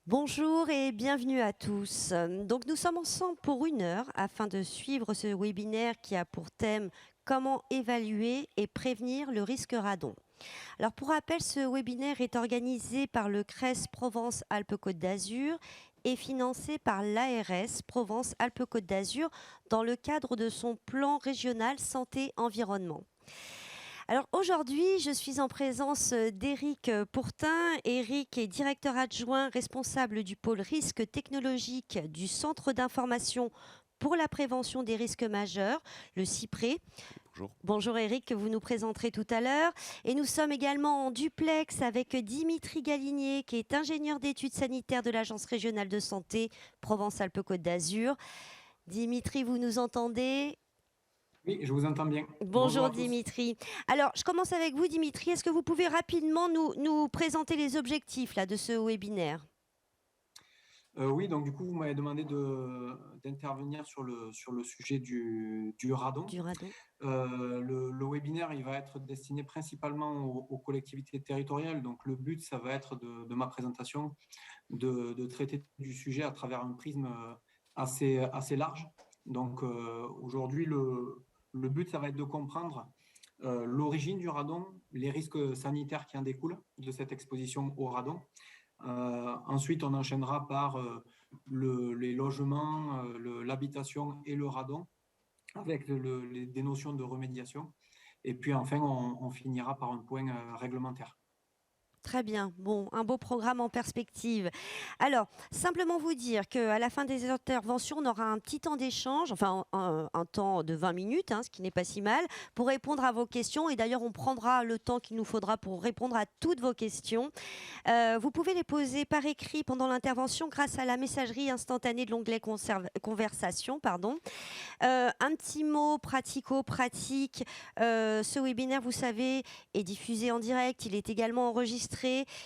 Bonjour et bienvenue à tous. Donc nous sommes ensemble pour 1 heure afin de suivre ce webinaire qui a pour thème comment évaluer et prévenir le risque radon. Alors pour rappel, ce webinaire est organisé par le CRES Provence-Alpes-Côte d'Azur et financé par l'ARS Provence-Alpes-Côte d'Azur dans le cadre de son plan régional santé-environnement. Alors aujourd'hui, je suis en présence d'Éric Pourtin. Éric est directeur adjoint responsable du pôle risque technologique du Centre d'information pour la prévention des risques majeurs, le CIPRE. Bonjour. Bonjour Éric, que vous nous présenterez tout à l'heure. Et nous sommes également en duplex avec Dimitri Galinier, qui est ingénieur d'études sanitaires de l'Agence régionale de santé Provence-Alpes-Côte d'Azur. Dimitri, vous nous entendez ? Oui, je vous entends bien. Bonjour Bonjour à tous. Dimitri. Alors, je commence avec vous Dimitri. Est-ce que vous pouvez rapidement nous présenter les objectifs de ce webinaire ? Oui, donc du coup, vous m'avez demandé d'intervenir sur le sujet du radon. Du radon. Le webinaire, il va être destiné principalement aux collectivités territoriales. Donc le but, ça va être de ma présentation, de traiter du sujet à travers un prisme assez large. Donc aujourd'hui, le but, ça va être de comprendre l'origine du radon, les risques sanitaires qui en découlent de cette exposition au radon. Ensuite, on enchaînera par les logements, l'habitation et le radon, avec des notions de remédiation. Et puis enfin, on finira par un point réglementaire. Très bien. Bon, un beau programme en perspective. Alors, simplement vous dire qu'à la fin des interventions, on aura un petit temps d'échange, enfin un temps de 20 minutes, ce qui n'est pas si mal, pour répondre à vos questions. Et d'ailleurs, on prendra le temps qu'il nous faudra pour répondre à toutes vos questions. Vous pouvez les poser par écrit pendant l'intervention grâce à la messagerie instantanée de l'onglet conversation. Un petit mot pratico-pratique. Ce webinaire, vous savez, est diffusé en direct. Il est également enregistré.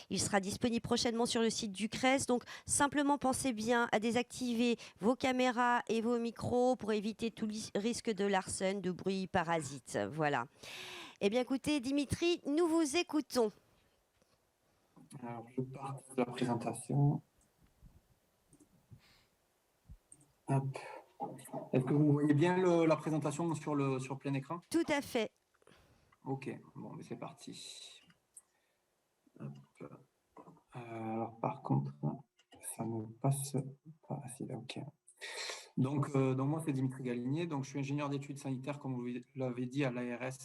Il sera disponible prochainement sur le site du CRES. Donc, simplement pensez bien à désactiver vos caméras et vos micros pour éviter tout risque de larcène, de bruit parasite. Voilà. Eh bien, écoutez, Dimitri, nous vous écoutons. Alors, je pars de la présentation. Hop. Est-ce que vous voyez bien la présentation sur plein écran? Tout à fait. Ok, bon, mais c'est parti. Hop. Alors, par contre, ça ne passe pas. Ah, là, ok. Donc moi, c'est Dimitri Galinier. Donc, je suis ingénieur d'études sanitaires, comme vous l'avez dit, à l'ARS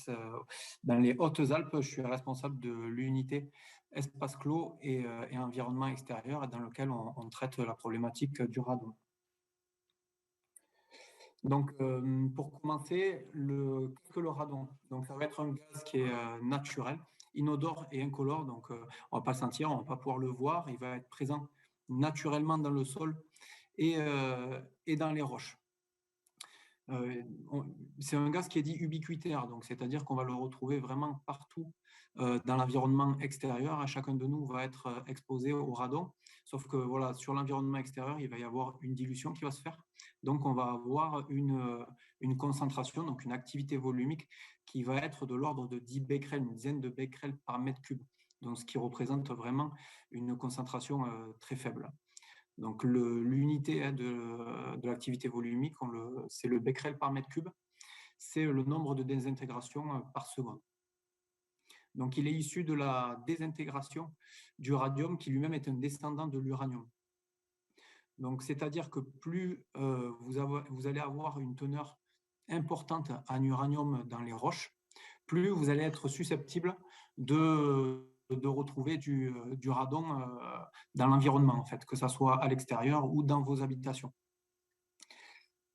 dans les Hautes-Alpes. Je suis responsable de l'unité espace clos et environnement extérieur, dans lequel on traite la problématique du radon. Donc, pour commencer, qu'est-ce que le radon? Donc, ça va être un gaz qui est naturel, inodore et incolore. Donc, on ne va pas le sentir, on ne va pas pouvoir le voir. Il va être présent naturellement dans le sol et dans les roches. C'est un gaz qui est dit ubiquitaire, donc c'est-à-dire qu'on va le retrouver vraiment partout dans l'environnement extérieur. Chacun de nous va être exposé au radon, sauf que voilà, sur l'environnement extérieur, il va y avoir une dilution qui va se faire. Donc, on va avoir une concentration, donc une activité volumique qui va être de l'ordre de 10 becquerels, une dizaine de becquerels par mètre cube. Donc, ce qui représente vraiment une concentration très faible. Donc, l'unité de l'activité volumique, c'est le becquerel par mètre cube. C'est le nombre de désintégrations par seconde. Donc, il est issu de la désintégration du radium, qui lui-même est un descendant de l'uranium. Donc, c'est-à-dire que plus vous allez avoir une teneur importante en uranium dans les roches, plus vous allez être susceptible de retrouver du radon dans l'environnement, en fait, que ce soit à l'extérieur ou dans vos habitations.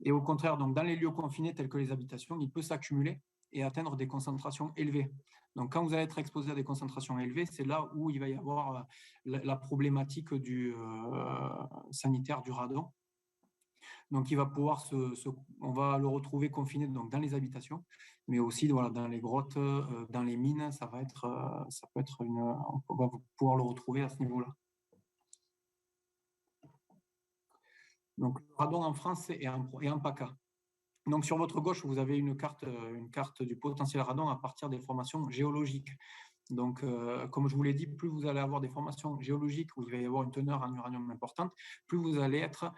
Et au contraire, donc, dans les lieux confinés tels que les habitations, il peut s'accumuler et atteindre des concentrations élevées. Donc, quand vous allez être exposé à des concentrations élevées, c'est là où il va y avoir la problématique sanitaire du radon. Donc, il va pouvoir on va le retrouver confiné donc, dans les habitations, mais aussi voilà, dans les grottes, dans les mines, ça peut être on va pouvoir le retrouver à ce niveau-là. Donc, le radon en France est en PACA. Donc, sur votre gauche, vous avez une carte du potentiel radon à partir des formations géologiques. Donc, comme je vous l'ai dit, plus vous allez avoir des formations géologiques où il va y avoir une teneur en uranium importante, plus vous allez être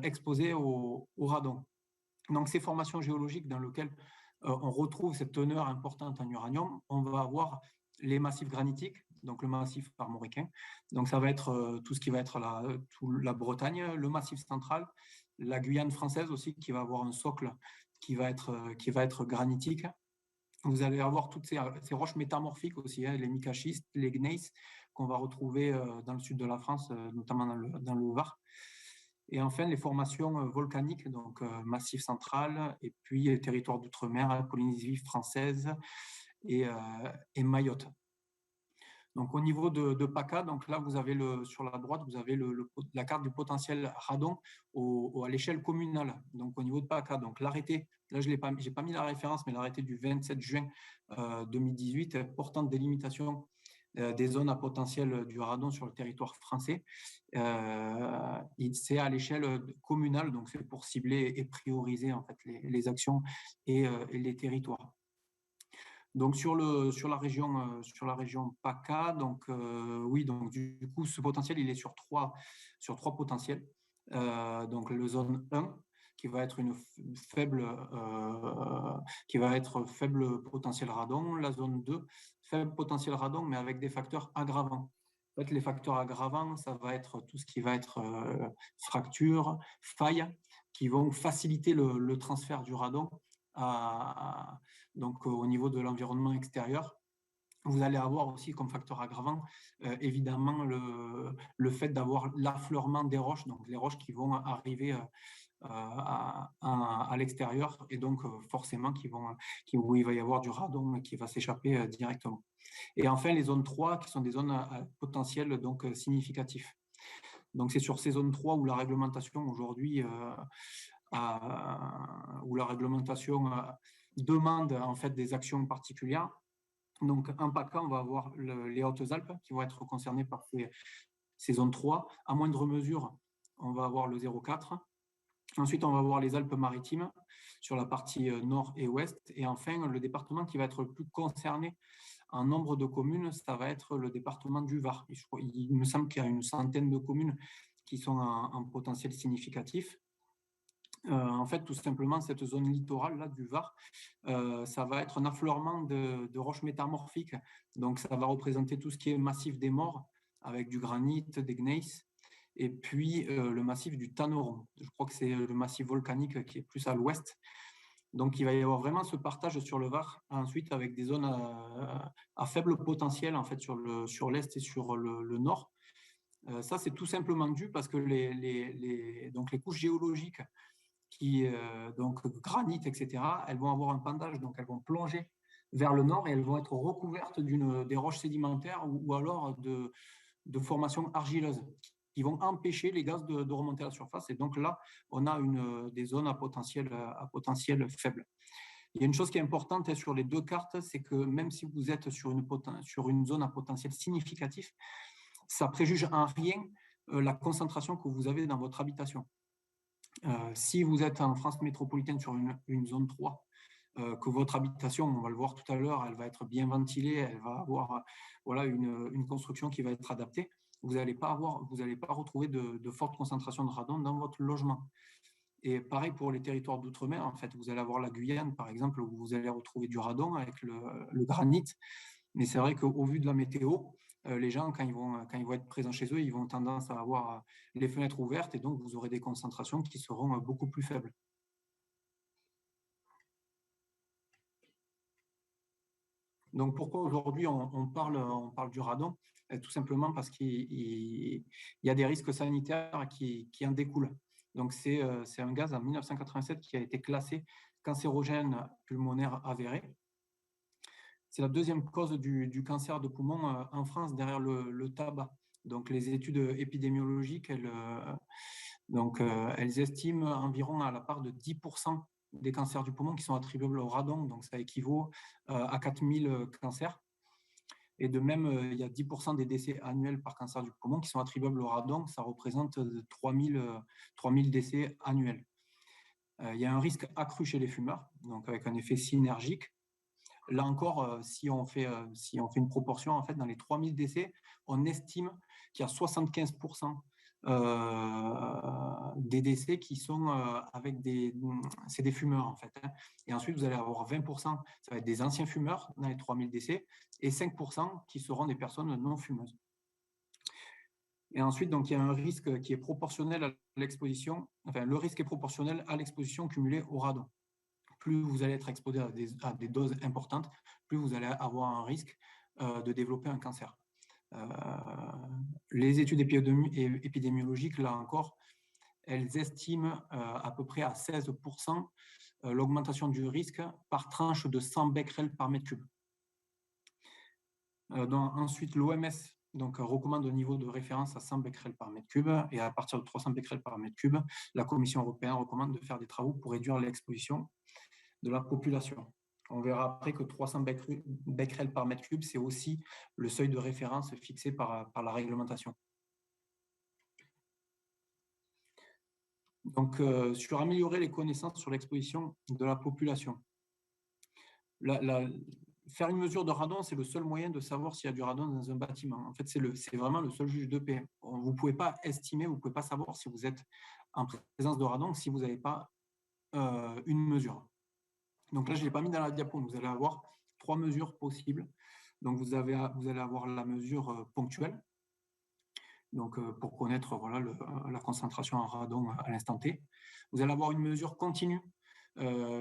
exposé au radon. Donc, ces formations géologiques dans lesquelles on retrouve cette teneur importante en uranium, on va avoir les massifs granitiques, donc le massif armoricain. Donc, ça va être tout ce qui va être la Bretagne, le massif central, la Guyane française aussi, qui va avoir un socle qui va être granitique. Vous allez avoir toutes ces roches métamorphiques aussi, hein, les micaschistes, les gneiss, qu'on va retrouver dans le sud de la France, notamment dans le Var. Et enfin, les formations volcaniques, donc Massif central, et puis territoire d'outre-mer, Polynésie française et Mayotte. Donc au niveau de PACA, donc là vous avez sur la droite, vous avez la carte du potentiel radon à l'échelle communale. Donc au niveau de PACA, donc l'arrêté, là j'ai pas mis la référence, mais l'arrêté du 27 juin 2018 portant délimitation des zones à potentiel du radon sur le territoire français. C'est à l'échelle communale, donc c'est pour cibler et prioriser en fait les actions et les territoires. Donc sur la région PACA, donc oui, donc du coup ce potentiel il est sur trois potentiels. Donc le zone 1 qui va être faible potentiel radon, la zone 2 faible potentiel radon mais avec des facteurs aggravants. En fait, les facteurs aggravants, ça va être tout ce qui va être fracture, faille, qui vont faciliter le transfert du radon donc au niveau de l'environnement extérieur. Vous allez avoir aussi comme facteur aggravant, évidemment, le fait d'avoir l'affleurement des roches, donc les roches qui vont arriver à l'extérieur et donc forcément où il va y avoir du radon qui va s'échapper directement. Et enfin, les zones 3 qui sont des zones à potentiel donc, significatif. Donc c'est sur ces zones 3 où la réglementation aujourd'hui demande en fait des actions particulières. Donc en PACA, on va avoir les Hautes-Alpes qui vont être concernées par ces zones 3. À moindre mesure, on va avoir le 0,4. Ensuite, on va avoir les Alpes-Maritimes sur la partie nord et ouest. Et enfin, le département qui va être le plus concerné en nombre de communes, ça va être le département du Var. Il me semble qu'il y a une centaine de communes qui sont en potentiel significatif. En fait, tout simplement, cette zone littorale là, du Var, ça va être un affleurement de roches métamorphiques. Donc, ça va représenter tout ce qui est massif des Morts, avec du granit, des gneiss, et puis le massif du Tanneron. Je crois que c'est le massif volcanique qui est plus à l'ouest. Donc, il va y avoir vraiment ce partage sur le Var, ensuite avec des zones à faible potentiel en fait, sur l'est et sur le nord. Ça, c'est tout simplement dû parce que donc les couches géologiques donc granit, etc., elles vont avoir un pendage, donc elles vont plonger vers le nord et elles vont être recouvertes des roches sédimentaires ou alors de formations argileuses qui vont empêcher les gaz de remonter à la surface. Et donc là, on a des zones à potentiel faible. Il y a une chose qui est importante sur les deux cartes, c'est que même si vous êtes sur une zone à potentiel significatif, ça préjuge en rien la concentration que vous avez dans votre habitation. Si vous êtes en France métropolitaine sur une zone 3, que votre habitation, on va le voir tout à l'heure, elle va être bien ventilée, elle va avoir une construction qui va être adaptée, vous n'allez pas retrouver de forte concentration de radon dans votre logement. Et pareil pour les territoires d'outre-mer, en fait, vous allez avoir la Guyane, par exemple, où vous allez retrouver du radon avec le granit. Mais c'est vrai qu'au vu de la météo, les gens, quand ils vont être présents chez eux, ils vont tendance à avoir les fenêtres ouvertes et donc vous aurez des concentrations qui seront beaucoup plus faibles. Donc pourquoi aujourd'hui on parle du radon? Tout simplement parce qu'il y a des risques sanitaires qui en découlent. Donc c'est un gaz en 1987 qui a été classé cancérogène pulmonaire avéré. C'est la deuxième cause du cancer de poumon en France derrière le tabac. Donc les études épidémiologiques, elles estiment environ à la part de 10% des cancers du poumon qui sont attribuables au radon, donc ça équivaut à 4000 cancers. Et de même, il y a 10% des décès annuels par cancer du poumon qui sont attribuables au radon, ça représente 3000 décès annuels. Il y a un risque accru chez les fumeurs, donc avec un effet synergique. Là encore, si on fait une proportion, en fait, dans les 3000 décès, on estime qu'il y a 75% des décès qui sont avec c'est des fumeurs, en fait, hein. Et ensuite, vous allez avoir 20%, ça va être des anciens fumeurs dans les 3000 décès, et 5% qui seront des personnes non fumeuses. Et ensuite, donc, il y a un risque qui est proportionnel à l'exposition, enfin, le risque est proportionnel à l'exposition cumulée au radon. Plus vous allez être exposé à des doses importantes, plus vous allez avoir un risque de développer un cancer. Les études épidémiologiques, là encore, elles estiment à peu près à 16% l'augmentation du risque par tranche de 100 becquerels par mètre cube. Ensuite, l'OMS recommande un niveau de référence à 100 becquerels par mètre cube, et à partir de 300 becquerels par mètre cube, la Commission européenne recommande de faire des travaux pour réduire l'exposition de la population. On verra après que 300 becquerels par mètre cube, c'est aussi le seuil de référence fixé par la réglementation. Donc, sur améliorer les connaissances sur l'exposition de la population. Faire une mesure de radon, c'est le seul moyen de savoir s'il y a du radon dans un bâtiment. En fait, c'est vraiment le seul juge de paix. Vous ne pouvez pas estimer, vous ne pouvez pas savoir si vous êtes en présence de radon si vous n'avez pas une mesure. Donc là, je ne l'ai pas mis dans la diapo. Vous allez avoir 3 mesures possibles. Donc, vous allez avoir la mesure ponctuelle, donc pour connaître la concentration en radon à l'instant T. Vous allez avoir une mesure continue.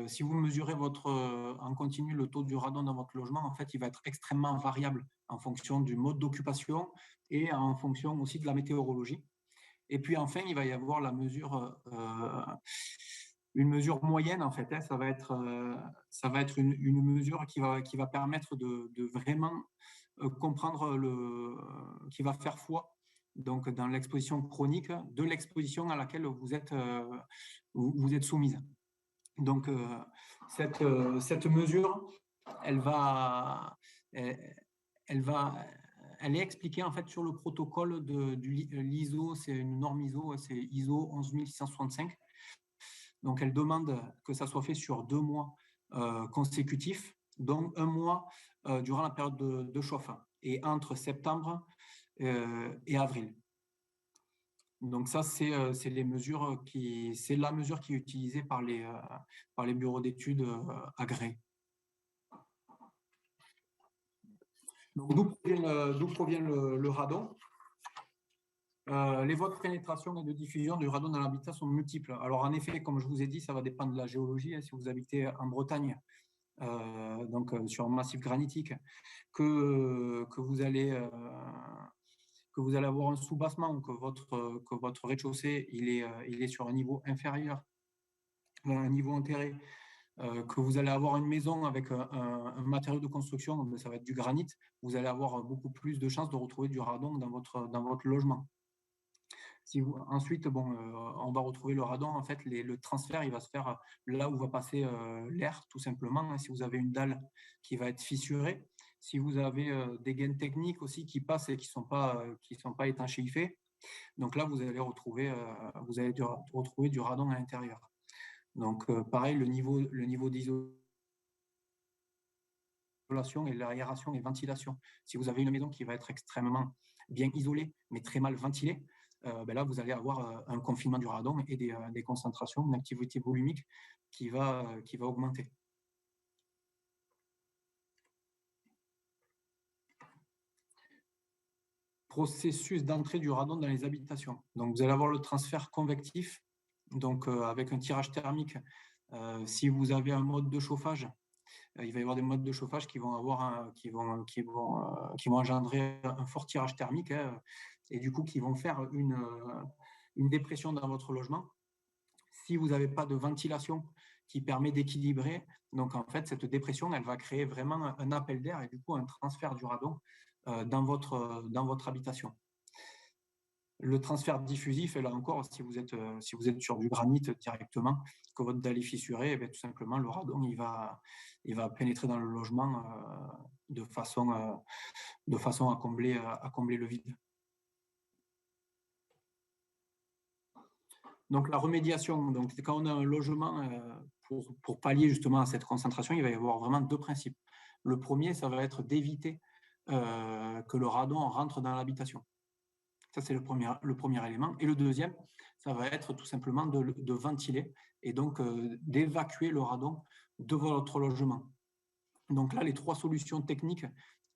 Si vous mesurez en continu le taux du radon dans votre logement, en fait, il va être extrêmement variable en fonction du mode d'occupation et en fonction aussi de la météorologie. Et puis enfin, il va y avoir la mesure, une mesure moyenne, en fait, hein. Ça va être une mesure qui va permettre de vraiment comprendre qui va faire foi donc dans l'exposition chronique de l'exposition à laquelle vous êtes soumise. Donc, cette mesure, elle est expliquée en fait sur le protocole de l'ISO, c'est une norme ISO, c'est ISO 11665. Donc, elle demande que ça soit fait sur 2 mois consécutifs, donc 1 mois durant la période de chauffe, et entre septembre et avril. Donc ça, c'est la mesure qui est utilisée par les bureaux d'études agréés. Donc, d'où provient le radon? Les voies de pénétration et de diffusion du radon dans l'habitat sont multiples. Alors en effet, comme je vous ai dit, ça va dépendre de la géologie. Si vous habitez en Bretagne, sur un massif granitique, que vous allez avoir un soubassement, que votre rez-de-chaussée il est sur un niveau inférieur, un niveau enterré, que vous allez avoir une maison avec un matériau de construction, ça va être du granit, vous allez avoir beaucoup plus de chances de retrouver du radon dans votre logement. Ensuite, on va retrouver le radon, en fait, le transfert, il va se faire là où va passer l'air, tout simplement. Si vous avez une dalle qui va être fissurée, si vous avez des gaines techniques aussi qui passent et qui sont pas étanchéifiées, donc là, vous allez retrouver du radon à l'intérieur. Donc, pareil, le niveau d'isolation et l'aération et ventilation. Si vous avez une maison qui va être extrêmement bien isolée, mais très mal ventilée, là, vous allez avoir un confinement du radon et des concentrations, une activité volumique qui va augmenter. Processus d'entrée du radon dans les habitations. Donc, vous allez avoir le transfert convectif, donc avec un tirage thermique. Si vous avez un mode de chauffage, il va y avoir des modes de chauffage qui vont engendrer un fort tirage thermique, hein, et du coup qui vont faire une dépression dans votre logement. Si vous n'avez pas de ventilation qui permet d'équilibrer, donc en fait cette dépression, elle va créer vraiment un appel d'air et du coup un transfert du radon dans votre habitation. Le transfert diffusif, et là encore, si vous êtes sur du granit directement, que votre dalle est fissurée, tout simplement le radon il va pénétrer dans le logement de façon à combler le vide. Donc la remédiation, donc quand on a un logement, pour pallier justement à cette concentration, il va y avoir vraiment 2 principes. Le premier, ça va être d'éviter que le radon rentre dans l'habitation. Ça, c'est le premier élément. Et le deuxième, ça va être tout simplement de ventiler et donc d'évacuer le radon de votre logement. Donc là, les 3 solutions techniques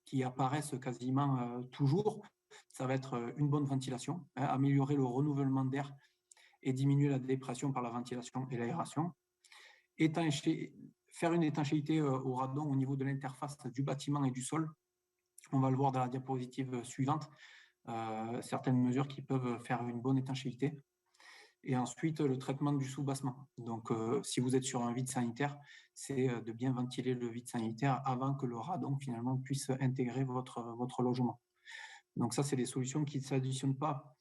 qui apparaissent quasiment toujours, ça va être une bonne ventilation, hein, améliorer le renouvellement d'air et diminuer la dépression par la ventilation et l'aération. Faire une étanchéité au radon au niveau de l'interface du bâtiment et du sol. On va le voir dans la diapositive suivante. Certaines mesures qui peuvent faire une bonne étanchéité. Et ensuite, le traitement du soubassement. Donc, si vous êtes sur un vide sanitaire, c'est de bien ventiler le vide sanitaire avant que le radon, finalement, puisse intégrer votre logement. Donc ça, c'est des solutions qui ne s'additionnent pas,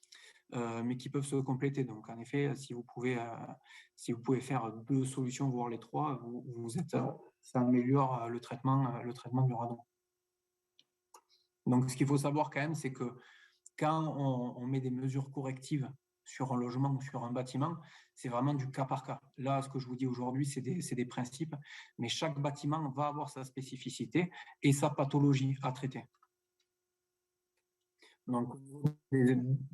mais qui peuvent se compléter. Donc, en effet, si vous pouvez faire 2 solutions, voire les 3, ça améliore le traitement du radon. Donc, ce qu'il faut savoir quand même, c'est que quand on met des mesures correctives sur un logement ou sur un bâtiment, c'est vraiment du cas par cas. Là, ce que je vous dis aujourd'hui, c'est des principes, mais chaque bâtiment va avoir sa spécificité et sa pathologie à traiter. Donc,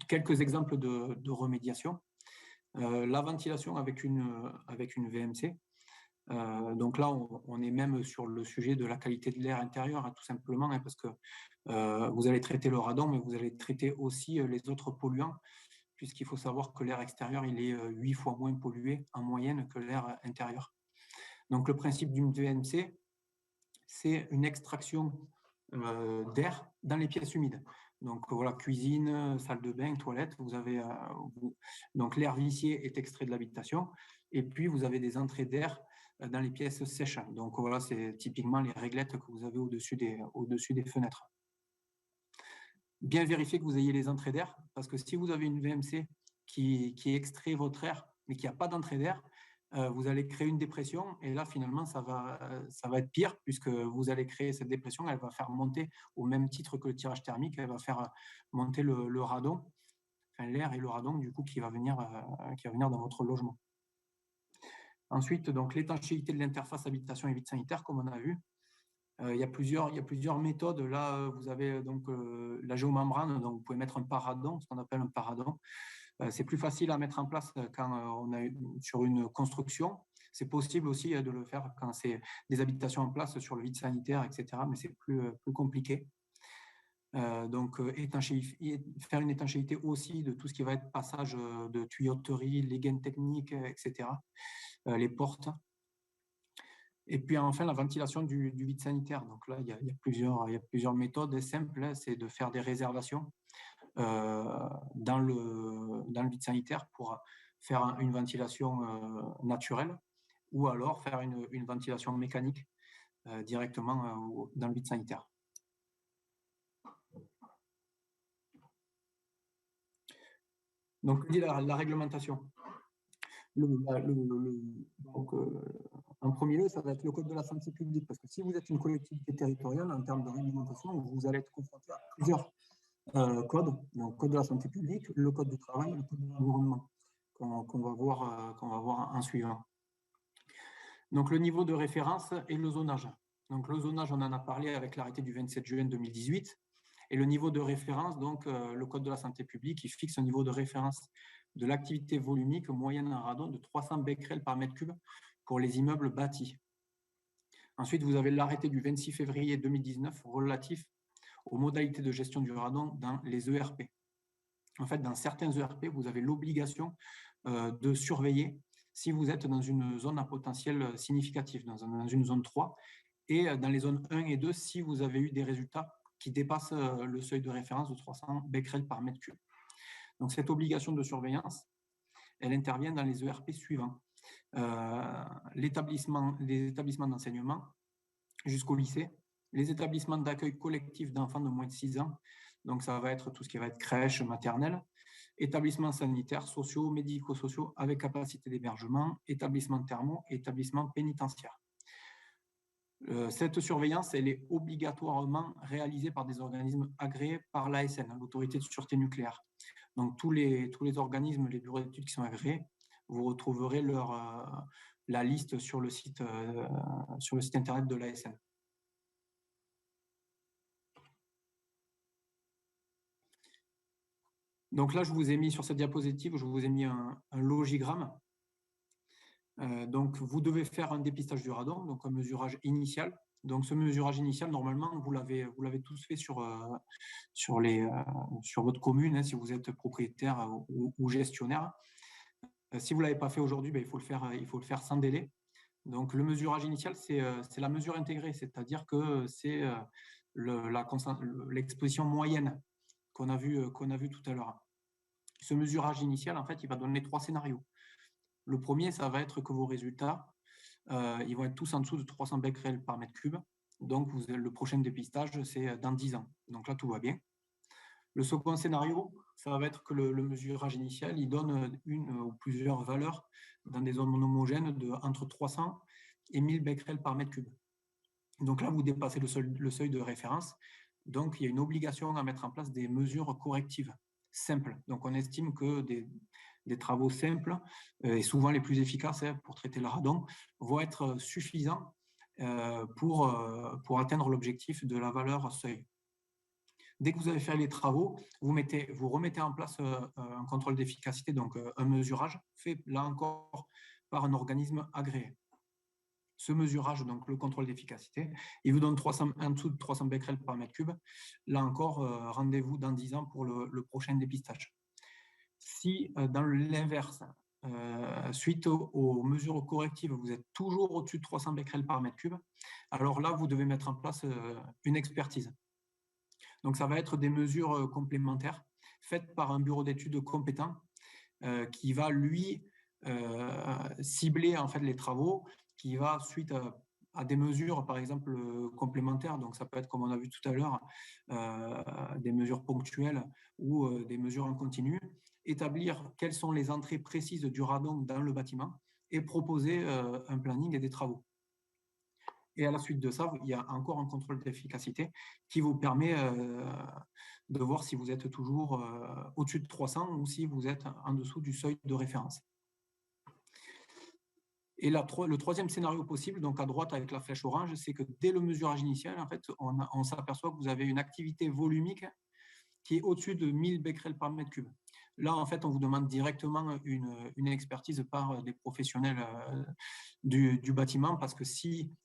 quelques exemples de remédiation. La ventilation avec une VMC. Donc là, on est même sur le sujet de la qualité de l'air intérieur, hein, tout simplement, hein, parce que vous allez traiter le radon, mais vous allez traiter aussi les autres polluants, puisqu'il faut savoir que l'air extérieur, il est 8 fois moins pollué en moyenne que l'air intérieur. Donc le principe d'une VMC, c'est une extraction d'air dans les pièces humides. Donc voilà, cuisine, salle de bain, toilette, donc l'air vicié est extrait de l'habitation, et puis vous avez des entrées d'air dans les pièces sèches. Donc voilà, c'est typiquement les réglettes que vous avez au-dessus des fenêtres. Bien vérifier que vous ayez les entrées d'air, parce que si vous avez une VMC qui extrait votre air, mais qui n'a pas d'entrée d'air, vous allez créer une dépression, et là, finalement, ça va être pire, puisque vous allez créer cette dépression, elle va faire monter, au même titre que le tirage thermique, elle va faire monter le radon, enfin l'air et le radon, du coup, qui va venir dans votre logement. Ensuite, donc l'étanchéité de l'interface habitation et vide sanitaire, comme on a vu. Il y a plusieurs méthodes. Là, vous avez donc la géomembrane, donc vous pouvez mettre un paradon, ce qu'on appelle un paradon. C'est plus facile à mettre en place quand on est sur une construction. C'est possible aussi de le faire quand c'est des habitations en place sur le vide sanitaire, etc. Mais c'est plus compliqué. Donc, faire une étanchéité aussi de tout ce qui va être passage de tuyauterie, les gaines techniques, etc. Les portes. Et puis enfin, la ventilation du vide sanitaire. Donc là, il y a plusieurs méthodes simples. C'est de faire des réservations dans le vide sanitaire pour faire une ventilation naturelle, ou alors faire une ventilation mécanique directement dans le vide sanitaire. Donc, la réglementation. En premier lieu, ça va être le code de la santé publique, parce que si vous êtes une collectivité territoriale, en termes de réglementation, vous allez être confronté à plusieurs codes, donc le code de la santé publique, le code du travail et le code de l'environnement, qu'on va voir en suivant. Donc le niveau de référence et le zonage. Donc le zonage, on en a parlé avec l'arrêté du 27 juin 2018, et le niveau de référence, donc le code de la santé publique, il fixe un niveau de référence de l'activité volumique moyenne en radon de 300 becquerels par mètre cube pour les immeubles bâtis. Ensuite, vous avez l'arrêté du 26 février 2019 relatif aux modalités de gestion du radon dans les ERP. En fait, dans certains ERP, vous avez l'obligation de surveiller si vous êtes dans une zone à potentiel significatif, dans une zone 3, et dans les zones 1 et 2, si vous avez eu des résultats qui dépassent le seuil de référence de 300 becquerels par mètre cube. Donc, cette obligation de surveillance, elle intervient dans les ERP suivants. Les établissements d'enseignement jusqu'au lycée, les établissements d'accueil collectif d'enfants de moins de 6 ans, donc ça va être tout ce qui va être crèche, maternelle, établissements sanitaires, sociaux, médico-sociaux avec capacité d'hébergement, établissements thermaux, établissements pénitentiaires. Cette surveillance, elle est obligatoirement réalisée par des organismes agréés par l'ASN, l'Autorité de sûreté nucléaire. Donc tous les organismes, les bureaux d'études qui sont agréés, vous retrouverez la liste sur le site internet de l'ASN. Donc là, je vous ai mis sur cette diapositive, je vous ai mis un logigramme. Donc, vous devez faire un dépistage du radon, donc un mesurage initial. Donc, ce mesurage initial, normalement, vous l'avez tous fait sur votre commune, hein, si vous êtes propriétaire ou gestionnaire. Si vous ne l'avez pas fait aujourd'hui, ben, il faut le faire sans délai. Donc, le mesurage initial, c'est la mesure intégrée, c'est-à-dire que c'est l'exposition moyenne qu'on a vu tout à l'heure. Ce mesurage initial, en fait, il va donner 3 scénarios. Le premier, ça va être que vos résultats, ils vont être tous en dessous de 300 becquerels par mètre cube. Donc, le prochain dépistage, c'est dans 10 ans. Donc là, tout va bien. Le second scénario, ça va être que le mesurage initial, il donne une ou plusieurs valeurs dans des zones homogènes de entre 300 et 1000 becquerels par mètre cube. Donc là, vous dépassez le seuil de référence. Donc, il y a une obligation à mettre en place des mesures correctives simples. Donc, on estime que des travaux simples, et souvent les plus efficaces pour traiter le radon, vont être suffisants pour atteindre l'objectif de la valeur seuil. Dès que vous avez fait les travaux, vous remettez en place un contrôle d'efficacité, donc un mesurage fait là encore par un organisme agréé. Ce mesurage, donc le contrôle d'efficacité, il vous donne en dessous de 300 becquerels par mètre cube. Là encore, rendez-vous dans 10 ans pour le prochain dépistage. Si dans l'inverse, suite aux mesures correctives, vous êtes toujours au-dessus de 300 becquerels par mètre cube, alors là, vous devez mettre en place une expertise. Donc, ça va être des mesures complémentaires faites par un bureau d'études compétent qui va, lui, cibler en fait les travaux, qui va, suite à des mesures, par exemple, complémentaires, donc ça peut être, comme on a vu tout à l'heure, des mesures ponctuelles ou des mesures en continu, établir quelles sont les entrées précises du radon dans le bâtiment et proposer un planning et des travaux. Et à la suite de ça, il y a encore un contrôle d'efficacité qui vous permet de voir si vous êtes toujours au-dessus de 300 ou si vous êtes en dessous du seuil de référence. Et le troisième scénario possible, donc à droite avec la flèche orange, c'est que dès le mesurage initial, en fait, on s'aperçoit que vous avez une activité volumique qui est au-dessus de 1000 becquerels par mètre cube. Là, en fait, on vous demande directement une expertise par des professionnels du bâtiment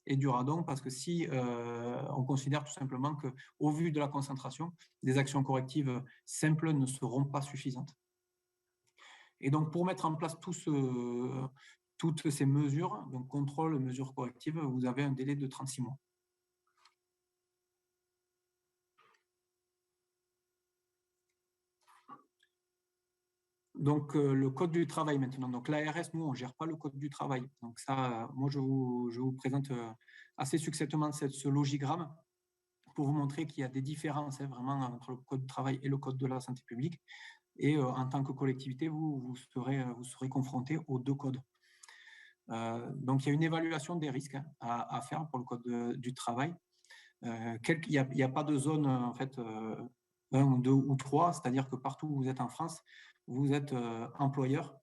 et du radon, parce que si on considère tout simplement qu'au vu de la concentration, des actions correctives simples ne seront pas suffisantes. Et donc, pour mettre en place toutes ces mesures, donc contrôle, mesures correctives, vous avez un délai de 36 mois. Donc, le code du travail maintenant. Donc, l'ARS, nous, on ne gère pas le code du travail. Donc, ça, moi, je vous présente assez succinctement ce logigramme pour vous montrer qu'il y a des différences vraiment entre le code du travail et le code de la santé publique. Et en tant que collectivité, vous serez confronté aux deux codes. Donc, il y a une évaluation des risques à faire pour le code du travail. Il n'y a pas de zone, en fait, 1 ou 2 ou 3, c'est-à-dire que partout où vous êtes en France, vous êtes employeur,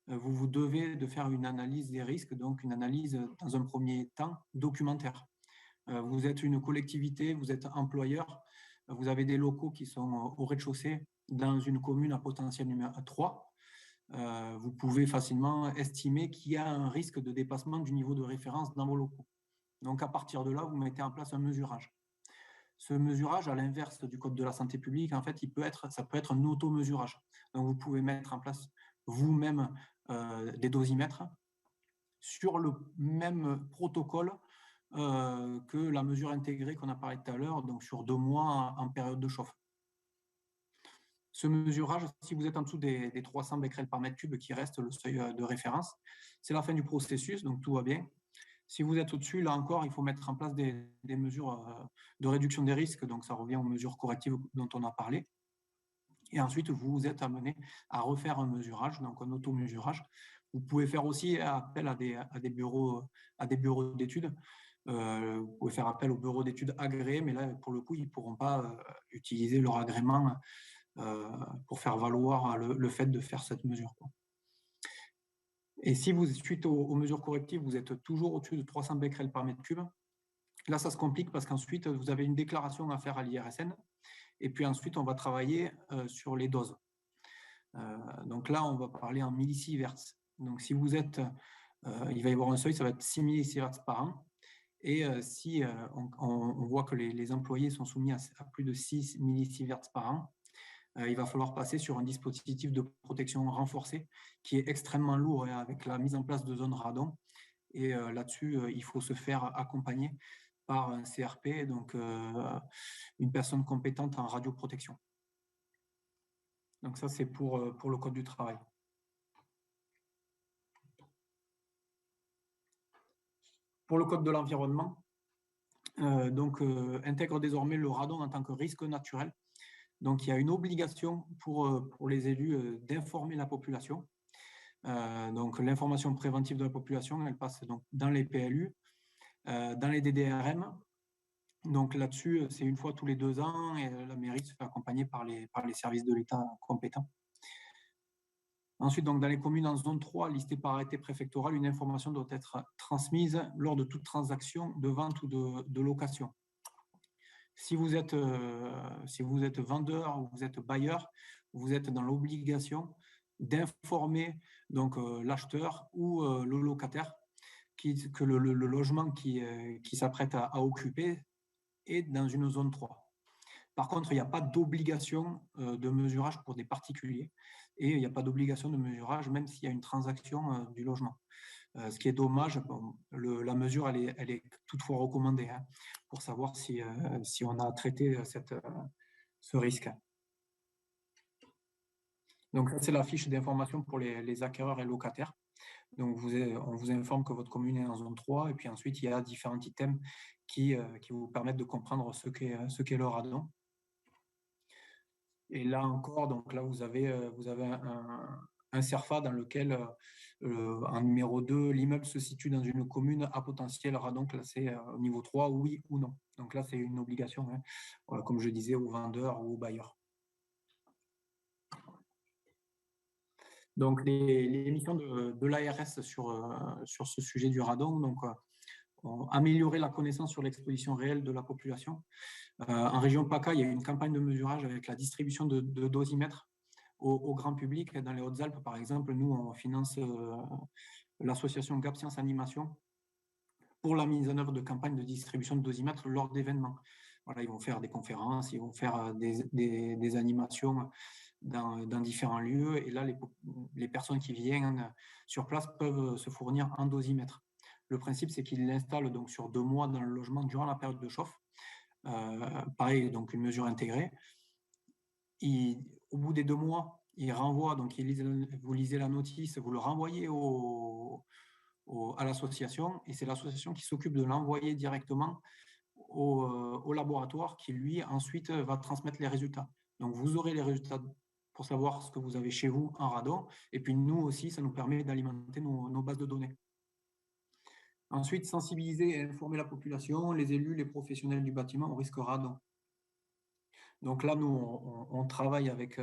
vous devez de faire une analyse des risques, donc une analyse dans un premier temps documentaire. Vous êtes une collectivité, vous êtes employeur, vous avez des locaux qui sont au rez-de-chaussée dans une commune à potentiel numéro 3. Vous pouvez facilement estimer qu'il y a un risque de dépassement du niveau de référence dans vos locaux. Donc, à partir de là, vous mettez en place un mesurage. Ce mesurage, à l'inverse du code de la santé publique, en fait, ça peut être un auto-mesurage. Donc, vous pouvez mettre en place vous-même des dosimètres sur le même protocole que la mesure intégrée qu'on a parlé tout à l'heure, donc sur 2 mois en période de chauffe. Ce mesurage, si vous êtes en dessous des 300 becquerels par mètre cube qui reste le seuil de référence, c'est la fin du processus, donc tout va bien. Si vous êtes au-dessus, là encore, il faut mettre en place des mesures de réduction des risques, donc ça revient aux mesures correctives dont on a parlé. Et ensuite, vous êtes amené à refaire un mesurage, donc un auto-mesurage. Vous pouvez faire aussi appel à des bureaux d'études. Vous pouvez faire appel aux bureaux d'études agréés, mais là, pour le coup, ils ne pourront pas utiliser leur agrément pour faire valoir le fait de faire cette mesure. Et si vous, suite aux mesures correctives, vous êtes toujours au-dessus de 300 becquerels par mètre cube, là, ça se complique parce qu'ensuite, vous avez une déclaration à faire à l'IRSN. Et puis ensuite, on va travailler sur les doses. Donc là, on va parler en millisieverts. Donc si vous êtes, il va y avoir un seuil, ça va être 6 millisieverts par an. Et si on voit que les employés sont soumis à plus de 6 millisieverts par an, il va falloir passer sur un dispositif de protection renforcée qui est extrêmement lourd, hein, avec la mise en place de zones radon. Et là-dessus, il faut se faire accompagner par un CRP, donc une personne compétente en radioprotection. Donc ça, c'est pour le code du travail. Pour le code de l'environnement, intègre désormais le radon en tant que risque naturel. Donc il y a une obligation pour les élus d'informer la population. Donc l'information préventive de la population, elle passe donc dans les PLU, dans les DDRM. Donc là-dessus, c'est une fois tous les 2 ans et la mairie se fait accompagner par les services de l'État compétents. Ensuite, donc, dans les communes en zone 3 listées par arrêté préfectoral, une information doit être transmise lors de toute transaction de vente ou de location. Si vous êtes vendeur ou vous êtes bailleur, vous êtes dans l'obligation d'informer donc l'acheteur ou le locataire que le logement qui s'apprête à occuper est dans une zone 3. Par contre, il n'y a pas d'obligation de mesurage pour des particuliers et il n'y a pas d'obligation de mesurage même s'il y a une transaction du logement. Ce qui est dommage, bon, la mesure, elle est toutefois recommandée, hein, pour savoir si on a traité ce risque. Donc, ça, c'est la fiche d'information pour les acquéreurs et locataires. Donc, on vous informe que votre commune est en zone 3, et puis ensuite, il y a différents items qui vous permettent de comprendre ce qu'est le radon. Et là encore, donc là, vous avez un CERFA dans lequel, en numéro 2, l'immeuble se situe dans une commune à potentiel radon classé au niveau 3, oui ou non. Donc là, c'est une obligation, hein, comme je disais, aux vendeurs ou aux bailleurs. Donc, les missions de l'ARS sur ce sujet du radon, donc, améliorer la connaissance sur l'exposition réelle de la population. En région PACA, il y a eu une campagne de mesurage avec la distribution de dosimètres au grand public. Dans les Hautes-Alpes, par exemple, nous, on finance l'association Gap Science Animation pour la mise en œuvre de campagnes de distribution de dosimètres lors d'événements. Voilà, ils vont faire des conférences, ils vont faire des animations dans différents lieux. Et là, les personnes qui viennent sur place peuvent se fournir un dosimètre. Le principe, c'est qu'ils l'installent donc sur 2 mois dans le logement durant la période de chauffe. Pareil, donc une mesure intégrée. Au bout des 2 mois, il renvoie, donc vous lisez la notice, vous le renvoyez à l'association, et c'est l'association qui s'occupe de l'envoyer directement au laboratoire qui, lui, ensuite va transmettre les résultats. Donc, vous aurez les résultats pour savoir ce que vous avez chez vous en radon, et puis nous aussi, ça nous permet d'alimenter nos bases de données. Ensuite, sensibiliser et informer la population, les élus, les professionnels du bâtiment au risque radon. Donc là, nous, on travaille avec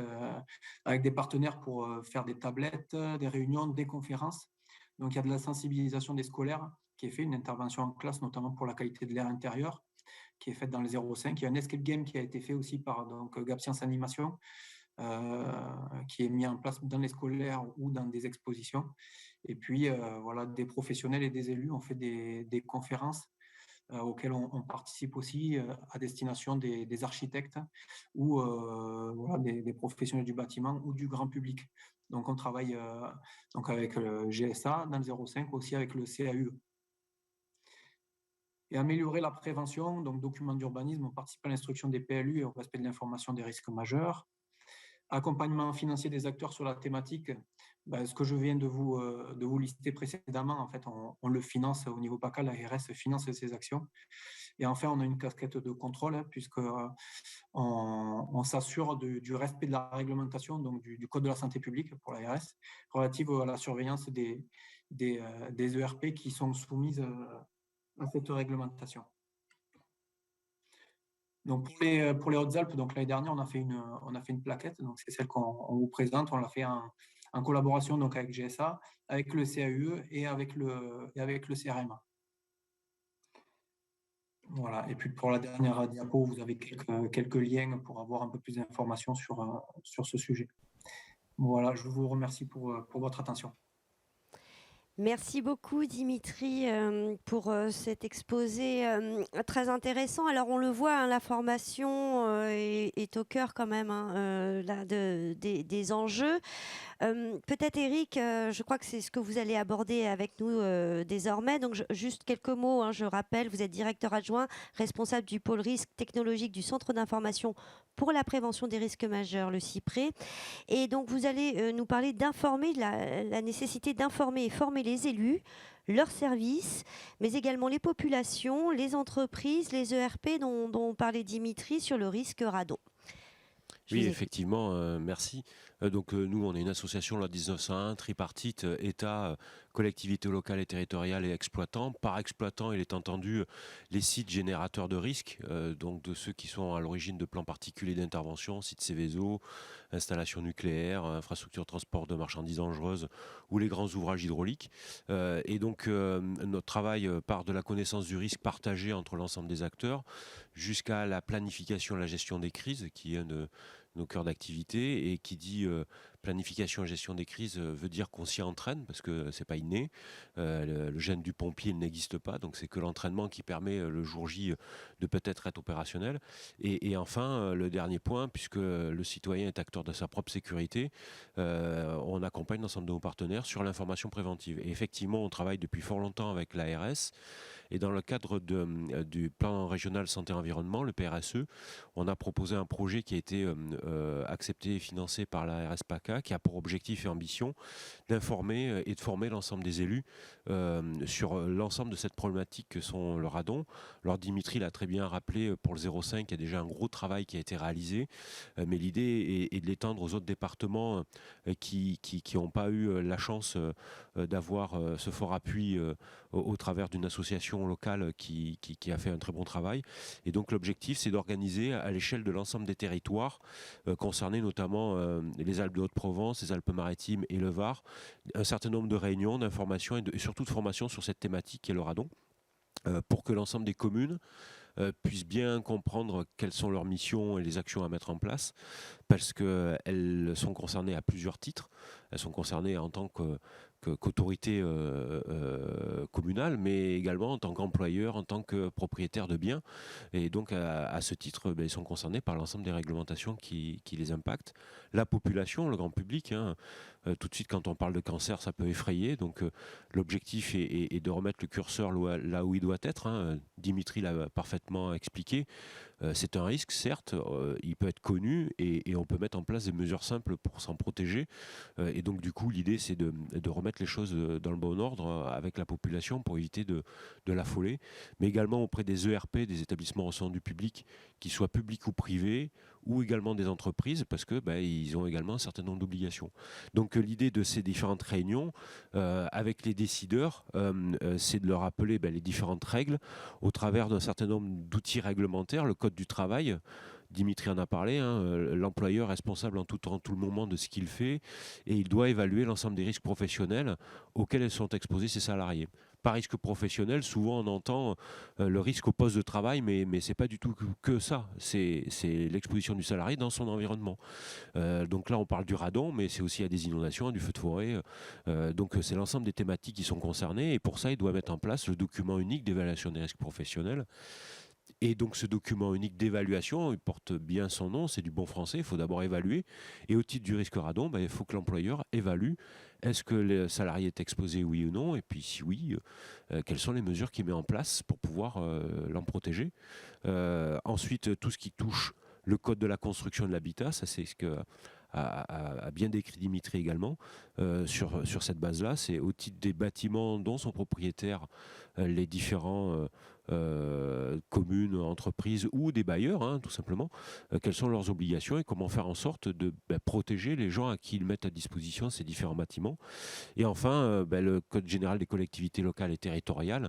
des partenaires pour faire des tablettes, des réunions, des conférences. Donc, il y a de la sensibilisation des scolaires qui est fait, une intervention en classe, notamment pour la qualité de l'air intérieur, qui est faite dans le 05. Il y a un escape game qui a été fait aussi par Gap Science Animation, qui est mis en place dans les scolaires ou dans des expositions. Et puis, voilà, des professionnels et des élus ont fait des conférences auxquelles on participe aussi à destination des architectes ou voilà, des professionnels du bâtiment ou du grand public. Donc, on travaille donc avec le GSA dans le 05, aussi avec le CAUE. Et améliorer la prévention, donc document d'urbanisme, on participe à l'instruction des PLU et au respect de l'information des risques majeurs. Accompagnement financier des acteurs sur la thématique, ce que je viens de vous lister précédemment, en fait, on le finance au niveau PACA, l'ARS finance ces actions. Et enfin, on a une casquette de contrôle, hein, puisque on s'assure du respect de la réglementation, donc du Code de la santé publique pour l'ARS, relative à la surveillance des ERP qui sont soumises à cette réglementation. Donc pour les Hautes-Alpes, donc l'année dernière, on a fait une plaquette, donc c'est celle qu'on vous présente. On l'a fait en collaboration donc avec GSA, avec le CAUE et avec le CRMA. Voilà. Et puis pour la dernière diapo, vous avez quelques liens pour avoir un peu plus d'informations sur ce sujet. Voilà, je vous remercie pour votre attention. Merci beaucoup Dimitri pour cet exposé très intéressant. Alors on le voit, hein, la formation est au cœur quand même, hein, des enjeux. Peut-être Eric, je crois que c'est ce que vous allez aborder avec nous désormais. Donc juste quelques mots, hein, je rappelle, vous êtes directeur adjoint, responsable du pôle risque technologique du Centre d'information pour la prévention des risques majeurs, le CIPRE. Et donc vous allez nous parler d'informer, la nécessité d'informer et former les élus, leurs services, mais également les populations, les entreprises, les ERP dont parlait Dimitri sur le risque radon. Oui, effectivement, merci. Donc nous, on est une association loi 1901, tripartite, État, collectivités locales et territoriales et exploitants. Par exploitant, il est entendu les sites générateurs de risques, donc de ceux qui sont à l'origine de plans particuliers d'intervention, sites Céveso, installations nucléaires, infrastructures de transport de marchandises dangereuses ou les grands ouvrages hydrauliques. Et donc notre travail part de la connaissance du risque partagé entre l'ensemble des acteurs jusqu'à la planification et la gestion des crises, qui est nos cœurs d'activité, et qui dit planification et gestion des crises veut dire qu'on s'y entraîne parce que c'est pas inné. Le gène du pompier il n'existe pas, donc c'est que l'entraînement qui permet le jour J de peut-être être opérationnel. Et enfin, le dernier point, puisque le citoyen est acteur de sa propre sécurité, on accompagne l'ensemble de nos partenaires sur l'information préventive. Et effectivement, on travaille depuis fort longtemps avec l'ARS. Et dans le cadre du plan régional santé-environnement, le PRSE, on a proposé un projet qui a été accepté et financé par la RSPACA, qui a pour objectif et ambition d'informer et de former l'ensemble des élus sur l'ensemble de cette problématique que sont le radon. Alors Dimitri l'a très bien rappelé, pour le 05, il y a déjà un gros travail qui a été réalisé, mais l'idée est de l'étendre aux autres départements qui n'ont pas eu la chance d'avoir ce fort appui au travers d'une association locale qui a fait un très bon travail. Et donc l'objectif, c'est d'organiser à l'échelle de l'ensemble des territoires concernés, notamment les Alpes de Haute-Provence, les Alpes-Maritimes et le Var, un certain nombre de réunions, d'informations et surtout de formations sur cette thématique qui est le radon, pour que l'ensemble des communes puissent bien comprendre quelles sont leurs missions et les actions à mettre en place, parce qu'elles sont concernées à plusieurs titres. Elles sont concernées en tant qu'autorité communale, mais également en tant qu'employeur, en tant que propriétaire de biens. Et donc, à ce titre, ils sont concernés par l'ensemble des réglementations qui les impactent. La population, le grand public, hein, tout de suite, quand on parle de cancer, ça peut effrayer. Donc, l'objectif est de remettre le curseur là où il doit être, hein. Dimitri l'a parfaitement expliqué. C'est un risque, certes, il peut être connu et on peut mettre en place des mesures simples pour s'en protéger. Et donc, du coup, l'idée, c'est de remettre les choses dans le bon ordre avec la population pour éviter de l'affoler, mais également auprès des ERP, des établissements recevant du public, qu'ils soient publics ou privés, ou également des entreprises, parce que ils ont également un certain nombre d'obligations. Donc l'idée de ces différentes réunions avec les décideurs, c'est de leur rappeler les différentes règles au travers d'un certain nombre d'outils réglementaires, le code du travail. Dimitri en a parlé, hein, l'employeur est responsable en tout temps, tout le moment de ce qu'il fait, et il doit évaluer l'ensemble des risques professionnels auxquels sont exposés ses salariés. Par risque professionnel, souvent on entend le risque au poste de travail, mais ce n'est pas du tout que ça. C'est l'exposition du salarié dans son environnement. Donc là, on parle du radon, mais c'est aussi à des inondations, à du feu de forêt. Donc c'est l'ensemble des thématiques qui sont concernées, et pour ça, il doit mettre en place le document unique d'évaluation des risques professionnels. Et donc ce document unique d'évaluation, il porte bien son nom, c'est du bon français, il faut d'abord évaluer. Et au titre du risque radon, il faut que l'employeur évalue, est-ce que le salarié est exposé, oui ou non, et puis si oui, quelles sont les mesures qu'il met en place pour pouvoir l'en protéger. Ensuite, tout ce qui touche le code de la construction et de l'habitat, ça c'est ce que a bien décrit Dimitri également, sur cette base-là, c'est au titre des bâtiments dont sont propriétaires les différents communes, entreprises ou des bailleurs, hein, tout simplement, quelles sont leurs obligations et comment faire en sorte de protéger les gens à qui ils mettent à disposition ces différents bâtiments. Et enfin, le Code général des collectivités locales et territoriales.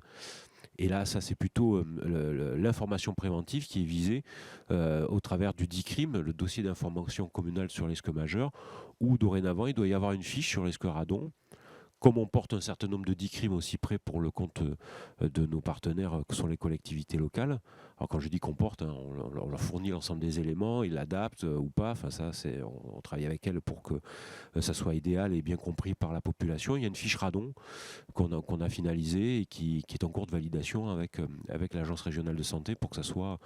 Et là, ça, c'est plutôt l'information préventive qui est visée au travers du DICRIM, le dossier d'information communale sur les risques majeurs, où dorénavant, il doit y avoir une fiche sur les risques radon, comme on porte un certain nombre de DICRIM aussi près pour le compte de nos partenaires que sont les collectivités locales. Alors quand je dis qu'on porte, hein, on leur fournit l'ensemble des éléments, ils l'adaptent ou pas. Enfin ça, on travaille avec elles pour que ça soit idéal et bien compris par la population. Il y a une fiche radon qu'on a finalisée et qui est en cours de validation avec l'Agence régionale de santé pour que ça soit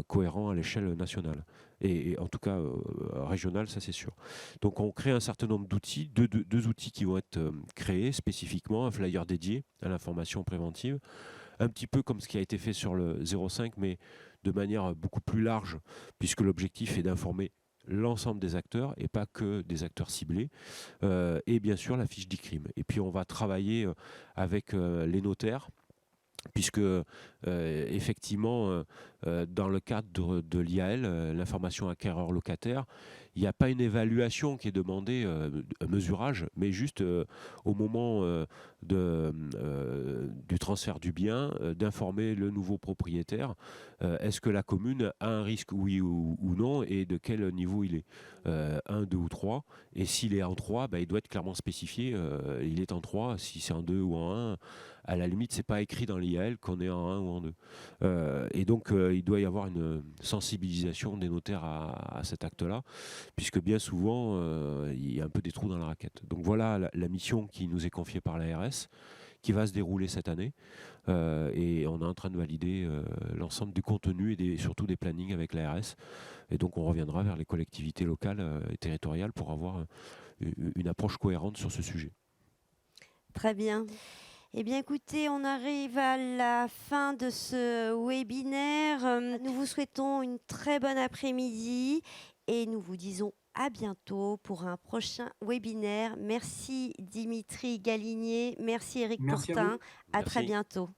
cohérent à l'échelle nationale. Et en tout cas régionale, ça c'est sûr. Donc on crée un certain nombre d'outils, deux outils qui vont être créés spécifiquement, un flyer dédié à l'information préventive, un petit peu comme ce qui a été fait sur le 05, mais de manière beaucoup plus large, puisque l'objectif est d'informer l'ensemble des acteurs et pas que des acteurs ciblés, et bien sûr la fiche d'ICRIM. Et puis on va travailler avec les notaires, puisque effectivement, dans le cadre de l'IAL, l'information acquéreur locataire, il n'y a pas une évaluation qui est demandée, un mesurage, mais juste au moment du transfert du bien, d'informer le nouveau propriétaire. Est-ce que la commune a un risque, oui ou non, et de quel niveau il est, 1, 2 ou 3. Et s'il est en 3, il doit être clairement spécifié, il est en 3, si c'est en 2 ou en 1. À la limite, c'est pas écrit dans l'IAL qu'on est en 1 ou en 2. Et donc, il doit y avoir une sensibilisation des notaires à cet acte-là, puisque bien souvent, il y a un peu des trous dans la raquette. Donc voilà la mission qui nous est confiée par l'ARS, qui va se dérouler cette année. Et on est en train de valider l'ensemble du contenu et surtout des plannings avec l'ARS. Et donc, on reviendra vers les collectivités locales et territoriales pour avoir une approche cohérente sur ce sujet. Très bien. Eh bien, écoutez, on arrive à la fin de ce webinaire. Nous vous souhaitons une très bonne après-midi et nous vous disons à bientôt pour un prochain webinaire. Merci Dimitri Galinier, merci Eric Merci à Courtin. vous. À très bientôt.